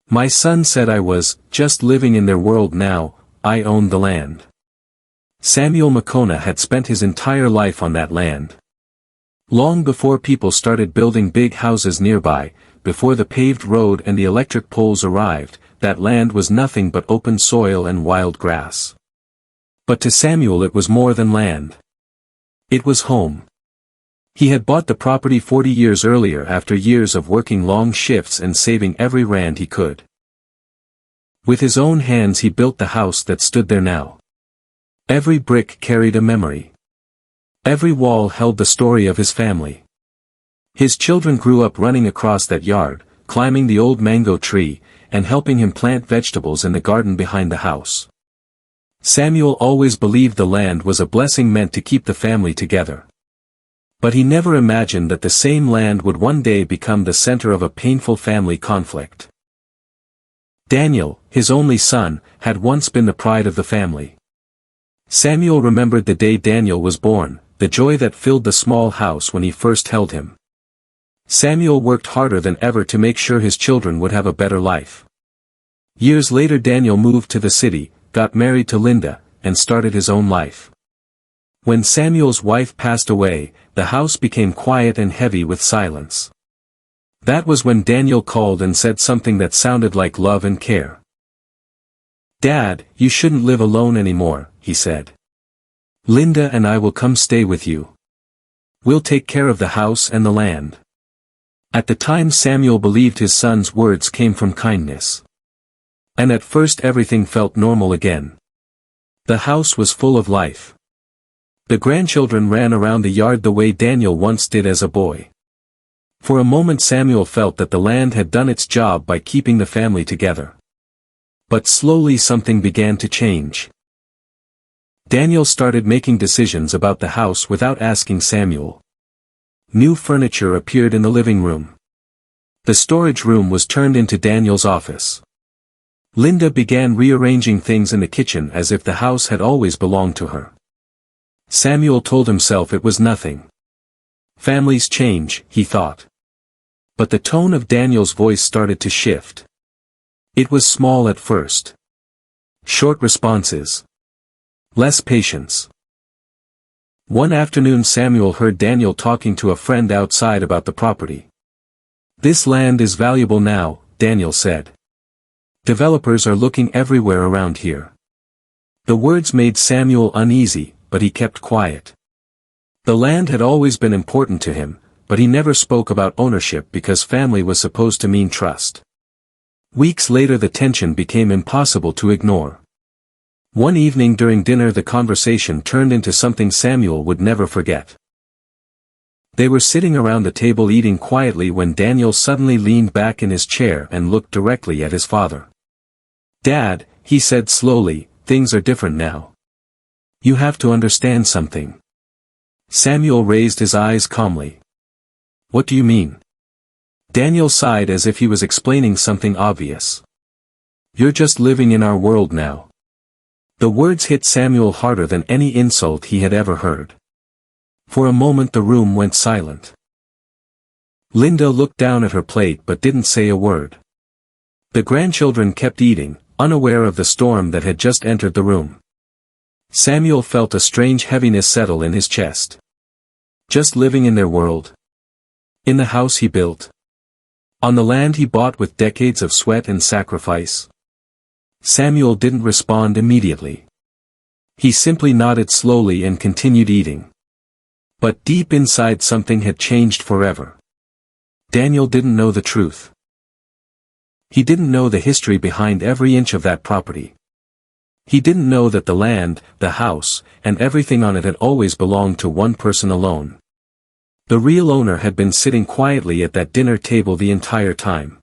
My son said I was just living in their world now. I owned the land. Samuel Makona had spent his entire life on that land. Long before people started building big houses nearby, before the paved road and the electric poles arrived, that land was nothing but open soil and wild grass. But to Samuel it was more than land. It was home. He had bought the property 40 years earlier after years of working long shifts and saving every rand he could. With his own hands he built the house that stood there now. Every brick carried a memory. Every wall held the story of his family. His children grew up running across that yard, climbing the old mango tree, and helping him plant vegetables in the garden behind the house. Samuel always believed the land was a blessing meant to keep the family together. But he never imagined that the same land would one day become the center of a painful family conflict. Daniel, his only son, had once been the pride of the family. Samuel remembered the day Daniel was born, the joy that filled the small house when he first held him. Samuel worked harder than ever to make sure his children would have a better life. Years later Daniel moved to the city, got married to Linda, and started his own life. When Samuel's wife passed away, the house became quiet and heavy with silence. That was when Daniel called and said something that sounded like love and care. "Dad, you shouldn't live alone anymore," he said. "Linda and I will come stay with you. We'll take care of the house and the land." At the time Samuel believed his son's words came from kindness. And at first everything felt normal again. The house was full of life. The grandchildren ran around the yard the way Daniel once did as a boy. For a moment Samuel felt that the land had done its job by keeping the family together. But slowly something began to change. Daniel started making decisions about the house without asking Samuel. New furniture appeared in the living room. The storage room was turned into Daniel's office. Linda began rearranging things in the kitchen as if the house had always belonged to her. Samuel told himself it was nothing. Families change, he thought. But the tone of Daniel's voice started to shift. It was small at first. Short responses. Less patience. One afternoon Samuel heard Daniel talking to a friend outside about the property. "This land is valuable now," Daniel said. "Developers are looking everywhere around here." The words made Samuel uneasy, but he kept quiet. The land had always been important to him, but he never spoke about ownership because family was supposed to mean trust. Weeks later the tension became impossible to ignore. One evening during dinner the conversation turned into something Samuel would never forget. They were sitting around the table eating quietly when Daniel suddenly leaned back in his chair and looked directly at his father. "Dad," he said slowly, "things are different now. You have to understand something." Samuel raised his eyes calmly. "What do you mean?" Daniel sighed as if he was explaining something obvious. "You're just living in our world now." The words hit Samuel harder than any insult he had ever heard. For a moment the room went silent. Linda looked down at her plate but didn't say a word. The grandchildren kept eating, unaware of the storm that had just entered the room. Samuel felt a strange heaviness settle in his chest. Just living in their world. In the house he built. On the land he bought with decades of sweat and sacrifice. Samuel didn't respond immediately. He simply nodded slowly and continued eating. But deep inside something had changed forever. Daniel didn't know the truth. He didn't know the history behind every inch of that property. He didn't know that the land, the house, and everything on it had always belonged to one person alone. The real owner had been sitting quietly at that dinner table the entire time.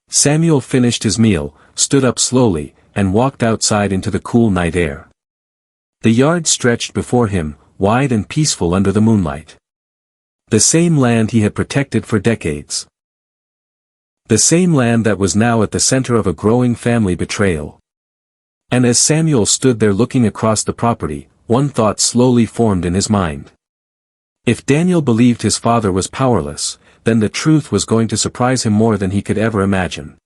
Samuel finished his meal, stood up slowly, and walked outside into the cool night air. The yard stretched before him, wide and peaceful under the moonlight. The same land he had protected for decades. The same land that was now at the center of a growing family betrayal. And as Samuel stood there looking across the property, one thought slowly formed in his mind. If Daniel believed his father was powerless, then the truth was going to surprise him more than he could ever imagine.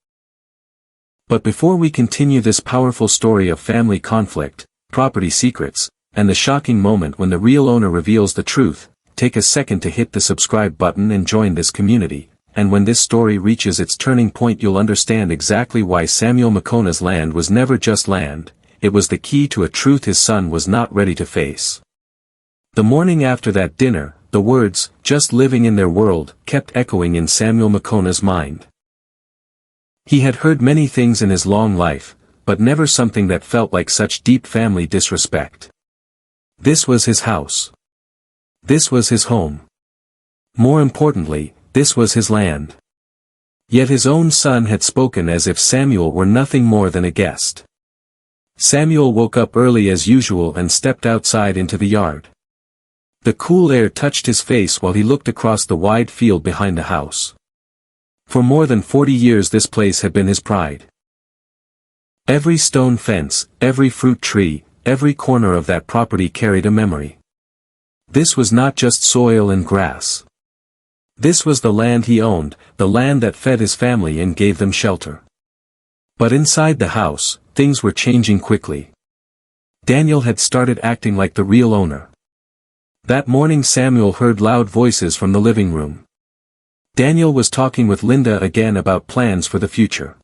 But before we continue this powerful story of family conflict, property secrets, and the shocking moment when the real owner reveals the truth, take a second to hit the subscribe button and join this community, and when this story reaches its turning point you'll understand exactly why Samuel Macona's land was never just land, it was the key to a truth his son was not ready to face. The morning after that dinner, the words, "just living in their world," kept echoing in Samuel Macona's mind. He had heard many things in his long life, but never something that felt like such deep family disrespect. This was his house. This was his home. More importantly, this was his land. Yet his own son had spoken as if Samuel were nothing more than a guest. Samuel woke up early as usual and stepped outside into the yard. The cool air touched his face while he looked across the wide field behind the house. For more than 40 years this place had been his pride. Every stone fence, every fruit tree, every corner of that property carried a memory. This was not just soil and grass. This was the land he owned, the land that fed his family and gave them shelter. But inside the house, things were changing quickly. Daniel had started acting like the real owner. That morning Samuel heard loud voices from the living room. Daniel was talking with Linda again about plans for the future.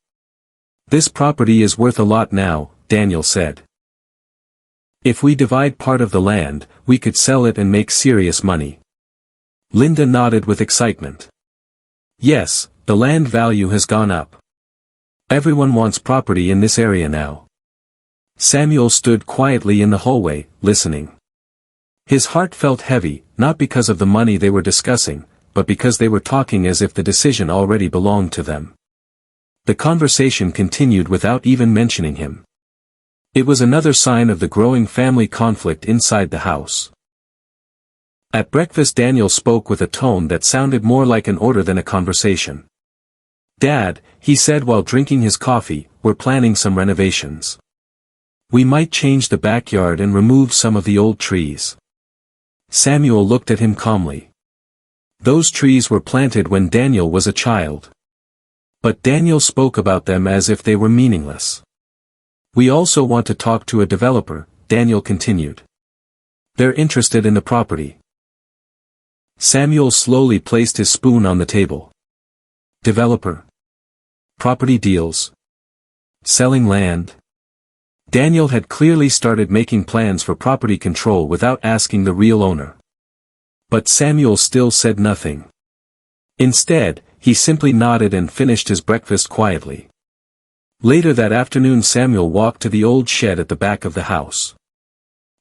"This property is worth a lot now," Daniel said. "If we divide part of the land, we could sell it and make serious money." Linda nodded with excitement. "Yes, the land value has gone up. Everyone wants property in this area now." Samuel stood quietly in the hallway, listening. His heart felt heavy, not because of the money they were discussing, but because they were talking as if the decision already belonged to them. The conversation continued without even mentioning him. It was another sign of the growing family conflict inside the house. At breakfast Daniel spoke with a tone that sounded more like an order than a conversation. "Dad," he said while drinking his coffee, "we're planning some renovations. We might change the backyard and remove some of the old trees." Samuel looked at him calmly. Those trees were planted when Daniel was a child. But Daniel spoke about them as if they were meaningless. "We also want to talk to a developer," Daniel continued. "They're interested in the property." Samuel slowly placed his spoon on the table. "Developer? Property deals? Selling land?" Daniel had clearly started making plans for property control without asking the real owner. But Samuel still said nothing. Instead, he simply nodded and finished his breakfast quietly. Later that afternoon Samuel walked to the old shed at the back of the house.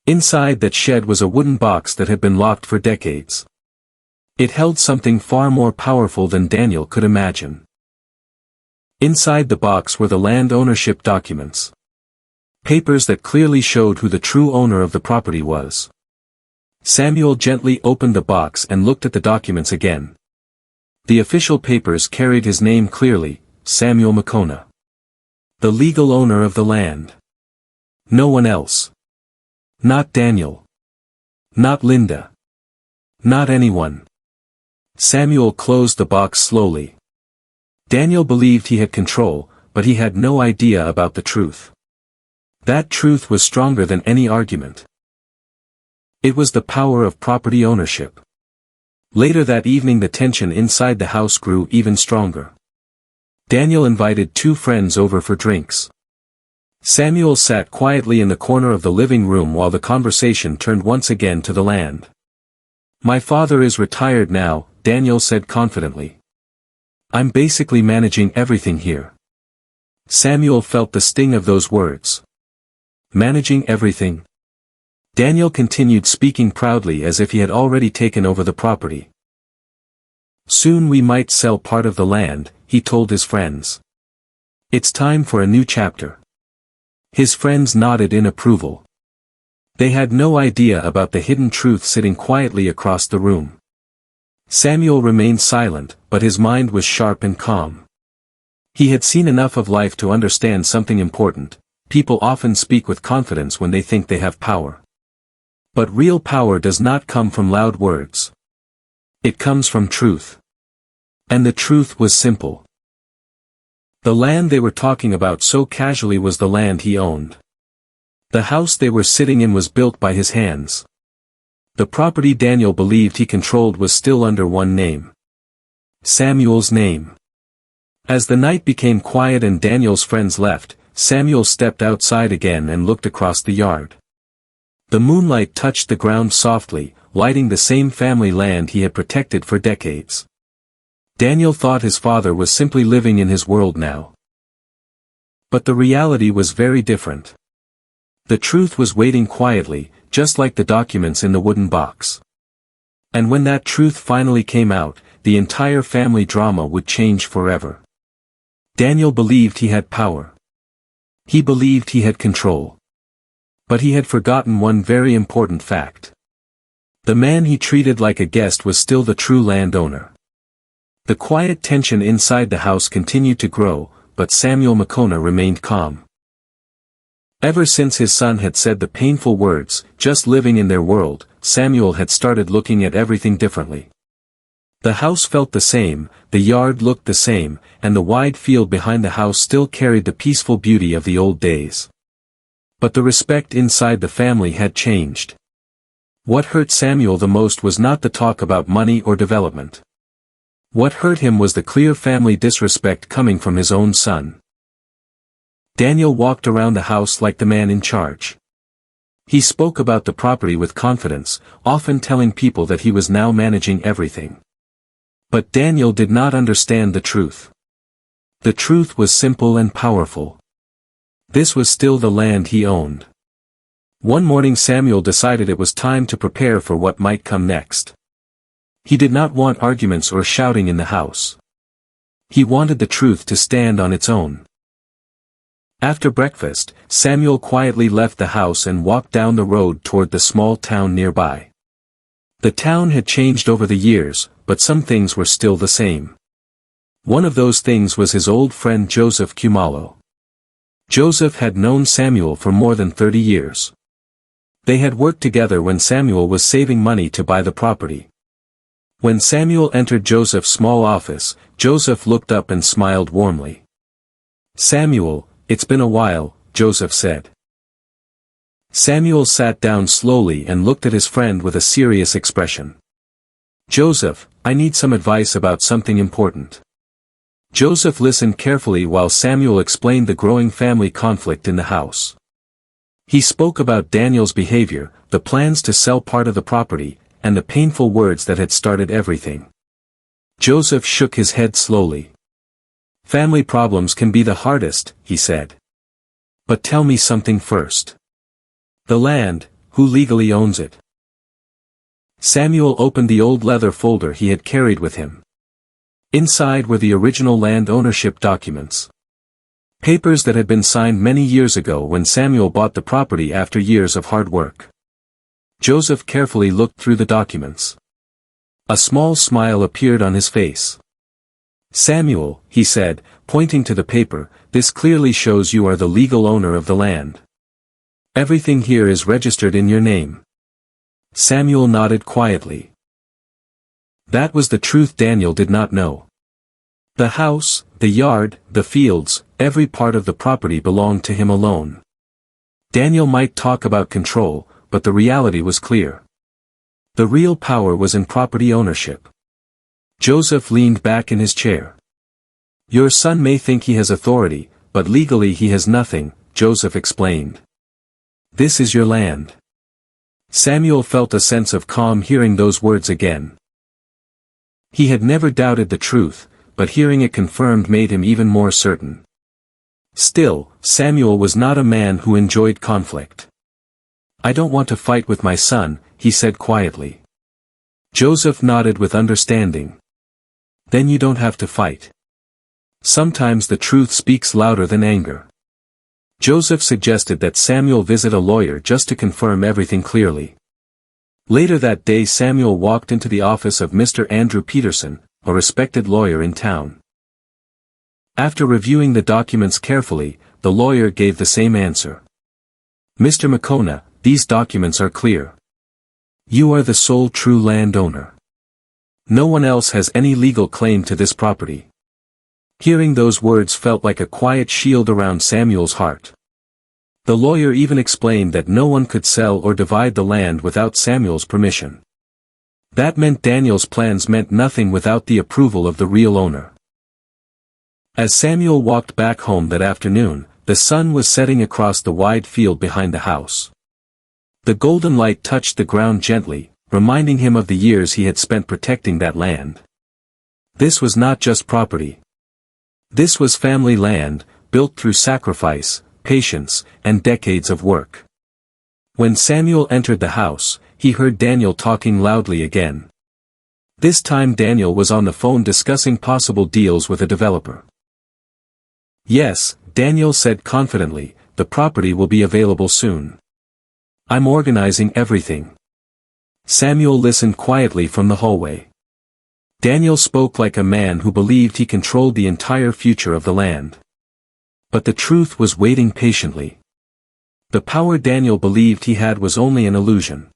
Inside that shed was a wooden box that had been locked for decades. It held something far more powerful than Daniel could imagine. Inside the box were the land ownership documents. Papers that clearly showed who the true owner of the property was. Samuel gently opened the box and looked at the documents again. The official papers carried his name clearly, Samuel Macona. The legal owner of the land. No one else. Not Daniel. Not Linda. Not anyone. Samuel closed the box slowly. Daniel believed he had control, but he had no idea about the truth. That truth was stronger than any argument. It was the power of property ownership. Later that evening the tension inside the house grew even stronger. Daniel invited two friends over for drinks. Samuel sat quietly in the corner of the living room while the conversation turned once again to the land. "My father is retired now," Daniel said confidently. "I'm basically managing everything here." Samuel felt the sting of those words. Managing everything? Daniel continued speaking proudly as if he had already taken over the property. "Soon we might sell part of the land," he told his friends. "It's time for a new chapter." His friends nodded in approval. They had no idea about the hidden truth sitting quietly across the room. Samuel remained silent, but his mind was sharp and calm. He had seen enough of life to understand something important. People often speak with confidence when they think they have power. But real power does not come from loud words. It comes from truth. And the truth was simple. The land they were talking about so casually was the land he owned. The house they were sitting in was built by his hands. The property Daniel believed he controlled was still under one name. Samuel's name. As the night became quiet and Daniel's friends left, Samuel stepped outside again and looked across the yard. The moonlight touched the ground softly, lighting the same family land he had protected for decades. Daniel thought his father was simply living in his world now. But the reality was very different. The truth was waiting quietly, just like the documents in the wooden box. And when that truth finally came out, the entire family drama would change forever. Daniel believed he had power. He believed he had control. But he had forgotten one very important fact. The man he treated like a guest was still the true landowner. The quiet tension inside the house continued to grow, but Samuel McCona remained calm. Ever since his son had said the painful words, just living in their world, Samuel had started looking at everything differently. The house felt the same, the yard looked the same, and the wide field behind the house still carried the peaceful beauty of the old days. But the respect inside the family had changed. What hurt Samuel the most was not the talk about money or development. What hurt him was the clear family disrespect coming from his own son. Daniel walked around the house like the man in charge. He spoke about the property with confidence, often telling people that he was now managing everything. But Daniel did not understand the truth. The truth was simple and powerful. This was still the land he owned. One morning Samuel decided it was time to prepare for what might come next. He did not want arguments or shouting in the house. He wanted the truth to stand on its own. After breakfast, Samuel quietly left the house and walked down the road toward the small town nearby. The town had changed over the years, but some things were still the same. One of those things was his old friend Joseph Kumalo. Joseph had known Samuel for more than 30 years. They had worked together when Samuel was saving money to buy the property. When Samuel entered Joseph's small office, Joseph looked up and smiled warmly. "Samuel, it's been a while," Joseph said. Samuel sat down slowly and looked at his friend with a serious expression. "Joseph, I need some advice about something important." Joseph listened carefully while Samuel explained the growing family conflict in the house. He spoke about Daniel's behavior, the plans to sell part of the property, and the painful words that had started everything. Joseph shook his head slowly. "Family problems can be the hardest," he said. "But tell me something first. The land, who legally owns it?" Samuel opened the old leather folder he had carried with him. Inside were the original land ownership documents. Papers that had been signed many years ago when Samuel bought the property after years of hard work. Joseph carefully looked through the documents. A small smile appeared on his face. "Samuel," he said, pointing to the paper, "this clearly shows you are the legal owner of the land. Everything here is registered in your name." Samuel nodded quietly. That was the truth Daniel did not know. The house, the yard, the fields, every part of the property belonged to him alone. Daniel might talk about control, but the reality was clear. The real power was in property ownership. Joseph leaned back in his chair. "Your son may think he has authority, but legally he has nothing," Joseph explained. "This is your land." Samuel felt a sense of calm hearing those words again. He had never doubted the truth, but hearing it confirmed made him even more certain. Still, Samuel was not a man who enjoyed conflict. "I don't want to fight with my son," he said quietly. Joseph nodded with understanding. "Then you don't have to fight. Sometimes the truth speaks louder than anger." Joseph suggested that Samuel visit a lawyer just to confirm everything clearly. Later that day Samuel walked into the office of Mr. Andrew Peterson, a respected lawyer in town. After reviewing the documents carefully, the lawyer gave the same answer. "Mr. McCona, these documents are clear. You are the sole true landowner. No one else has any legal claim to this property." Hearing those words felt like a quiet shield around Samuel's heart. The lawyer even explained that no one could sell or divide the land without Samuel's permission. That meant Daniel's plans meant nothing without the approval of the real owner. As Samuel walked back home that afternoon, the sun was setting across the wide field behind the house. The golden light touched the ground gently, reminding him of the years he had spent protecting that land. This was not just property. This was family land, built through sacrifice, patience, and decades of work. When Samuel entered the house, he heard Daniel talking loudly again. This time Daniel was on the phone discussing possible deals with a developer. "Yes," Daniel said confidently, "the property will be available soon. I'm organizing everything." Samuel listened quietly from the hallway. Daniel spoke like a man who believed he controlled the entire future of the land. But the truth was waiting patiently. The power Daniel believed he had was only an illusion.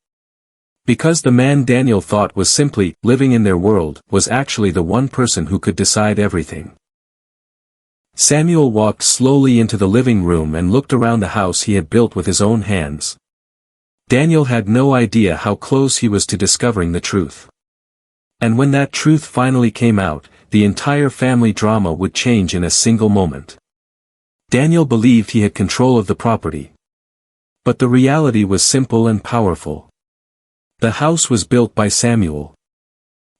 Because the man Daniel thought was simply living in their world was actually the one person who could decide everything. Samuel walked slowly into the living room and looked around the house he had built with his own hands. Daniel had no idea how close he was to discovering the truth. And when that truth finally came out, the entire family drama would change in a single moment. Daniel believed he had control of the property. But the reality was simple and powerful. The house was built by Samuel.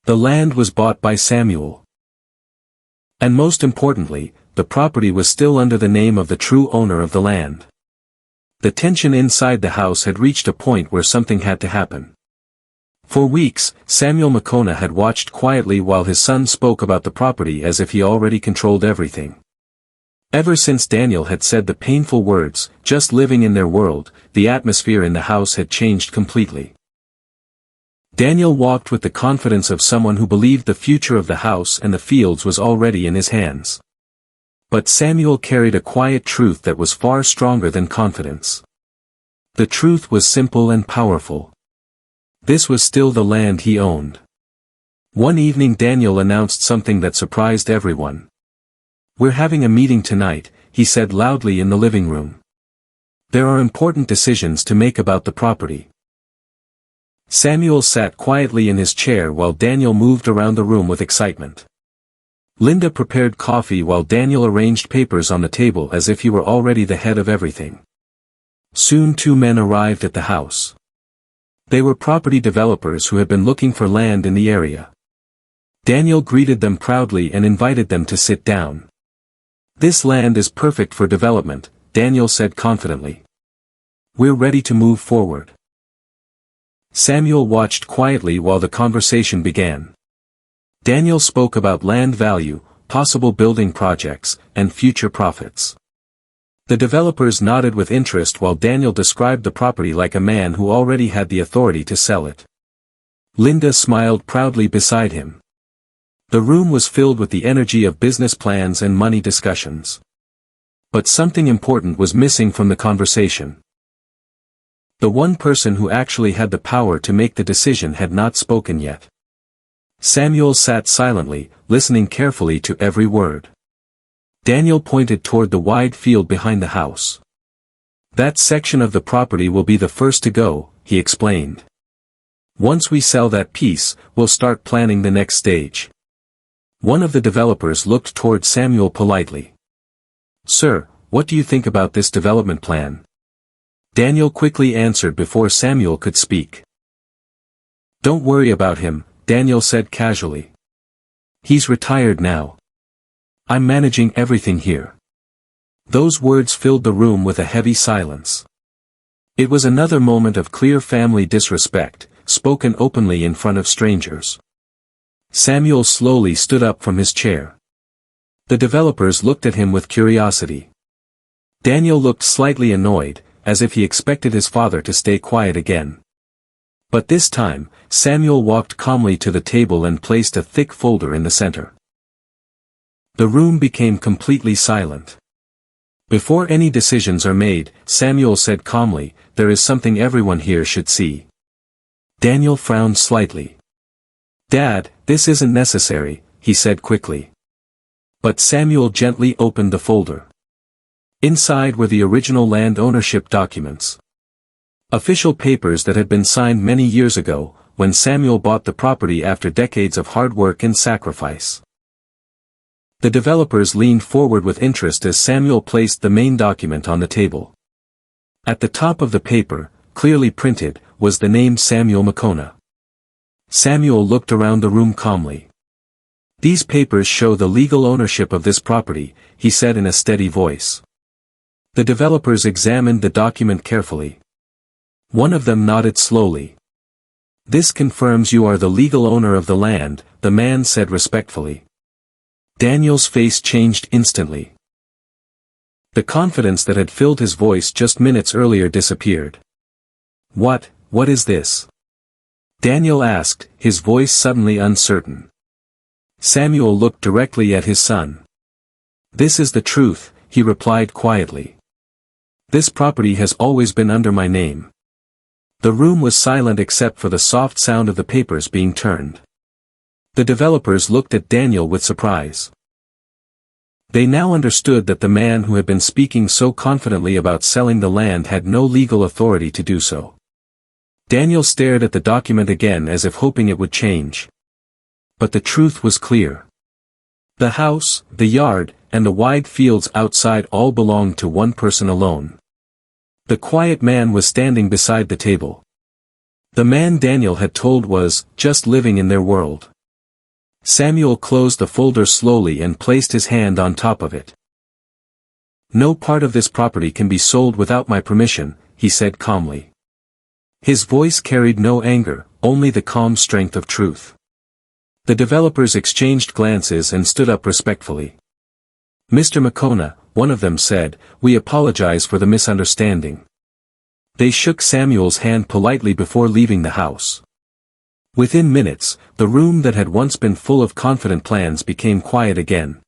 The land was bought by Samuel. And most importantly, the property was still under the name of the true owner of the land. The tension inside the house had reached a point where something had to happen. For weeks, Samuel Makona had watched quietly while his son spoke about the property as if he already controlled everything. Ever since Daniel had said the painful words, "just living in their world," the atmosphere in the house had changed completely. Daniel walked with the confidence of someone who believed the future of the house and the fields was already in his hands. But Samuel carried a quiet truth that was far stronger than confidence. The truth was simple and powerful. This was still the land he owned. One evening Daniel announced something that surprised everyone. "We're having a meeting tonight," he said loudly in the living room. "There are important decisions to make about the property." Samuel sat quietly in his chair while Daniel moved around the room with excitement. Linda prepared coffee while Daniel arranged papers on the table as if he were already the head of everything. Soon two men arrived at the house. They were property developers who had been looking for land in the area. Daniel greeted them proudly and invited them to sit down. "This land is perfect for development," Daniel said confidently. "We're ready to move forward." Samuel watched quietly while the conversation began. Daniel spoke about land value, possible building projects, and future profits. The developers nodded with interest while Daniel described the property like a man who already had the authority to sell it. Linda smiled proudly beside him. The room was filled with the energy of business plans and money discussions. But something important was missing from the conversation. The one person who actually had the power to make the decision had not spoken yet. Samuel sat silently, listening carefully to every word. Daniel pointed toward the wide field behind the house. "That section of the property will be the first to go," he explained. "Once we sell that piece, we'll start planning the next stage." One of the developers looked toward Samuel politely. "Sir, what do you think about this development plan?" Daniel quickly answered before Samuel could speak. "Don't worry about him," Daniel said casually. "He's retired now. I'm managing everything here." Those words filled the room with a heavy silence. It was another moment of clear family disrespect, spoken openly in front of strangers. Samuel slowly stood up from his chair. The developers looked at him with curiosity. Daniel looked slightly annoyed, as if he expected his father to stay quiet again. But this time, Samuel walked calmly to the table and placed a thick folder in the center. The room became completely silent. "Before any decisions are made," Samuel said calmly, "there is something everyone here should see." Daniel frowned slightly. "Dad, this isn't necessary," he said quickly. But Samuel gently opened the folder. Inside were the original land ownership documents. Official papers that had been signed many years ago, when Samuel bought the property after decades of hard work and sacrifice. The developers leaned forward with interest as Samuel placed the main document on the table. At the top of the paper, clearly printed, was the name Samuel Makona. Samuel looked around the room calmly. "These papers show the legal ownership of this property," he said in a steady voice. The developers examined the document carefully. One of them nodded slowly. "This confirms you are the legal owner of the land," the man said respectfully. Daniel's face changed instantly. The confidence that had filled his voice just minutes earlier disappeared. What is this?" Daniel asked, his voice suddenly uncertain. Samuel looked directly at his son. "This is the truth," he replied quietly. "This property has always been under my name." The room was silent except for the soft sound of the papers being turned. The developers looked at Daniel with surprise. They now understood that the man who had been speaking so confidently about selling the land had no legal authority to do so. Daniel stared at the document again as if hoping it would change. But the truth was clear. The house, the yard, and the wide fields outside all belonged to one person alone. The quiet man was standing beside the table. The man Daniel had told was just living in their world. Samuel closed the folder slowly and placed his hand on top of it. "No part of this property can be sold without my permission," he said calmly. His voice carried no anger, only the calm strength of truth. The developers exchanged glances and stood up respectfully. "Mr. Makona," one of them said, "we apologize for the misunderstanding." They shook Samuel's hand politely before leaving the house. Within minutes, the room that had once been full of confident plans became quiet again.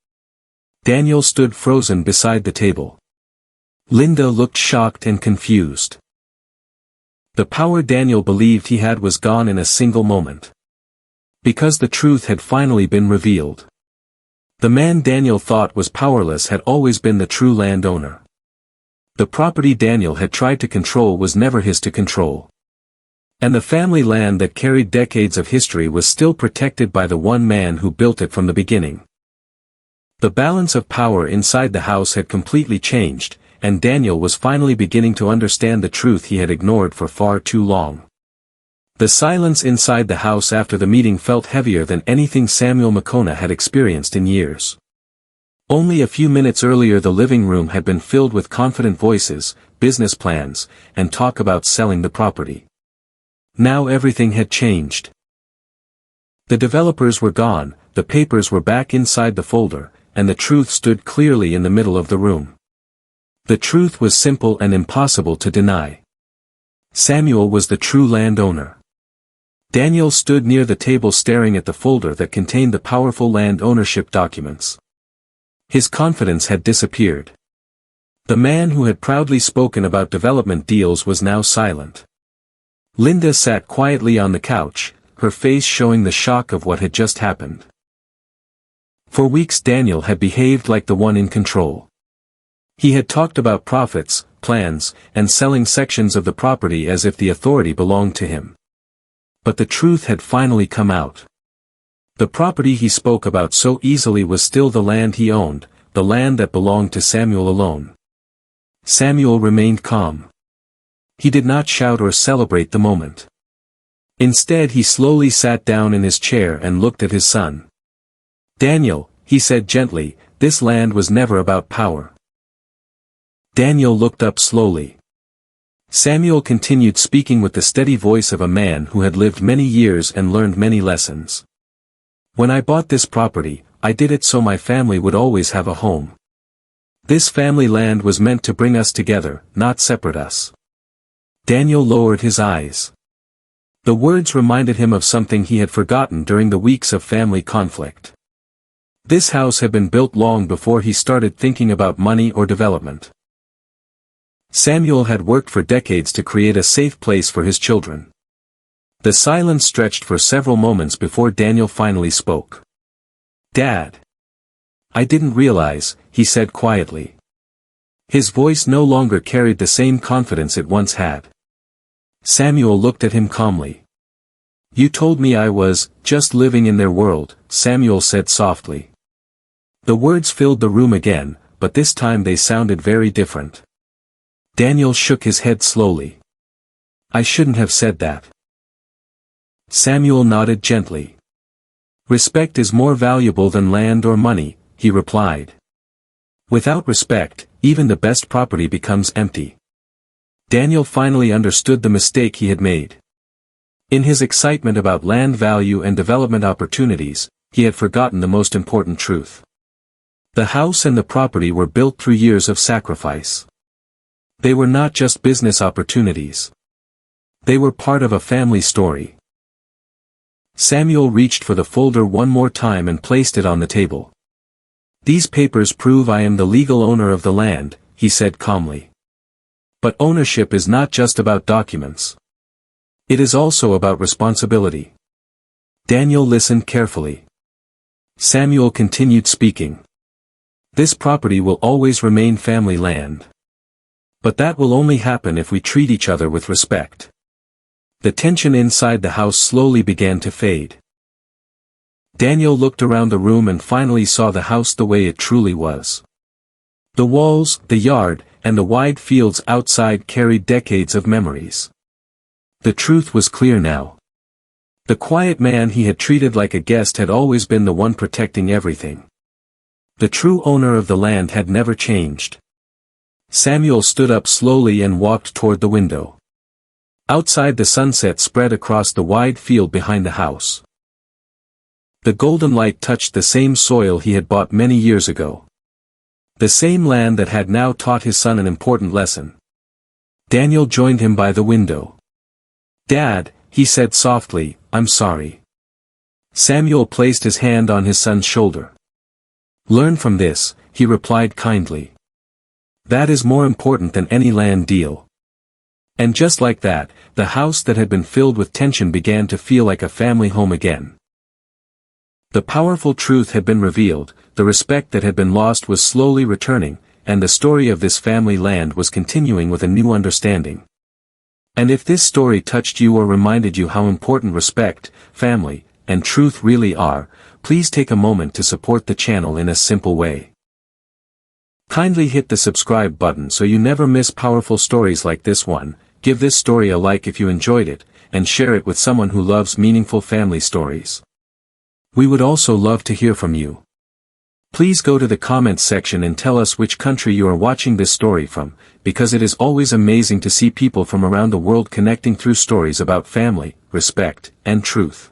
Daniel stood frozen beside the table. Linda looked shocked and confused. The power Daniel believed he had was gone in a single moment. Because the truth had finally been revealed. The man Daniel thought was powerless had always been the true landowner. The property Daniel had tried to control was never his to control. And the family land that carried decades of history was still protected by the one man who built it from the beginning. The balance of power inside the house had completely changed, and Daniel was finally beginning to understand the truth he had ignored for far too long. The silence inside the house after the meeting felt heavier than anything Samuel Makona had experienced in years. Only a few minutes earlier the living room had been filled with confident voices, business plans, and talk about selling the property. Now everything had changed. The developers were gone, the papers were back inside the folder, and the truth stood clearly in the middle of the room. The truth was simple and impossible to deny. Samuel was the true landowner. Daniel stood near the table staring at the folder that contained the powerful land ownership documents. His confidence had disappeared. The man who had proudly spoken about development deals was now silent. Linda sat quietly on the couch, her face showing the shock of what had just happened. For weeks Daniel had behaved like the one in control. He had talked about profits, plans, and selling sections of the property as if the authority belonged to him. But the truth had finally come out. The property he spoke about so easily was still the land he owned, the land that belonged to Samuel alone. Samuel remained calm. He did not shout or celebrate the moment. Instead he slowly sat down in his chair and looked at his son. "Daniel," he said gently, "this land was never about power." Daniel looked up slowly. Samuel continued speaking with the steady voice of a man who had lived many years and learned many lessons. "When I bought this property, I did it so my family would always have a home. This family land was meant to bring us together, not separate us." Daniel lowered his eyes. The words reminded him of something he had forgotten during the weeks of family conflict. This house had been built long before he started thinking about money or development. Samuel had worked for decades to create a safe place for his children. The silence stretched for several moments before Daniel finally spoke. "Dad." I didn't realize, he said quietly. His voice no longer carried the same confidence it once had. Samuel looked at him calmly. You told me I was just living in their world, Samuel said softly. The words filled the room again, but this time they sounded very different. Daniel shook his head slowly. I shouldn't have said that. Samuel nodded gently. Respect is more valuable than land or money, he replied. Without respect, even the best property becomes empty. Daniel finally understood the mistake he had made. In his excitement about land value and development opportunities, he had forgotten the most important truth. The house and the property were built through years of sacrifice. They were not just business opportunities. They were part of a family story. Samuel reached for the folder one more time and placed it on the table. These papers prove I am the legal owner of the land, he said calmly. But ownership is not just about documents. It is also about responsibility. Daniel listened carefully. Samuel continued speaking. This property will always remain family land. But that will only happen if we treat each other with respect. The tension inside the house slowly began to fade. Daniel looked around the room and finally saw the house the way it truly was. The walls, the yard, and the wide fields outside carried decades of memories. The truth was clear now. The quiet man he had treated like a guest had always been the one protecting everything. The true owner of the land had never changed. Samuel stood up slowly and walked toward the window. Outside the sunset spread across the wide field behind the house. The golden light touched the same soil he had bought many years ago. The same land that had now taught his son an important lesson. Daniel joined him by the window. Dad, he said softly, I'm sorry. Samuel placed his hand on his son's shoulder. Learn from this, he replied kindly. That is more important than any land deal. And just like that, the house that had been filled with tension began to feel like a family home again. The powerful truth had been revealed, the respect that had been lost was slowly returning, and the story of this family land was continuing with a new understanding. And if this story touched you or reminded you how important respect, family, and truth really are, please take a moment to support the channel in a simple way. Kindly hit the subscribe button so you never miss powerful stories like this one, give this story a like if you enjoyed it, and share it with someone who loves meaningful family stories. We would also love to hear from you. Please go to the comments section and tell us which country you are watching this story from, because it is always amazing to see people from around the world connecting through stories about family, respect, and truth.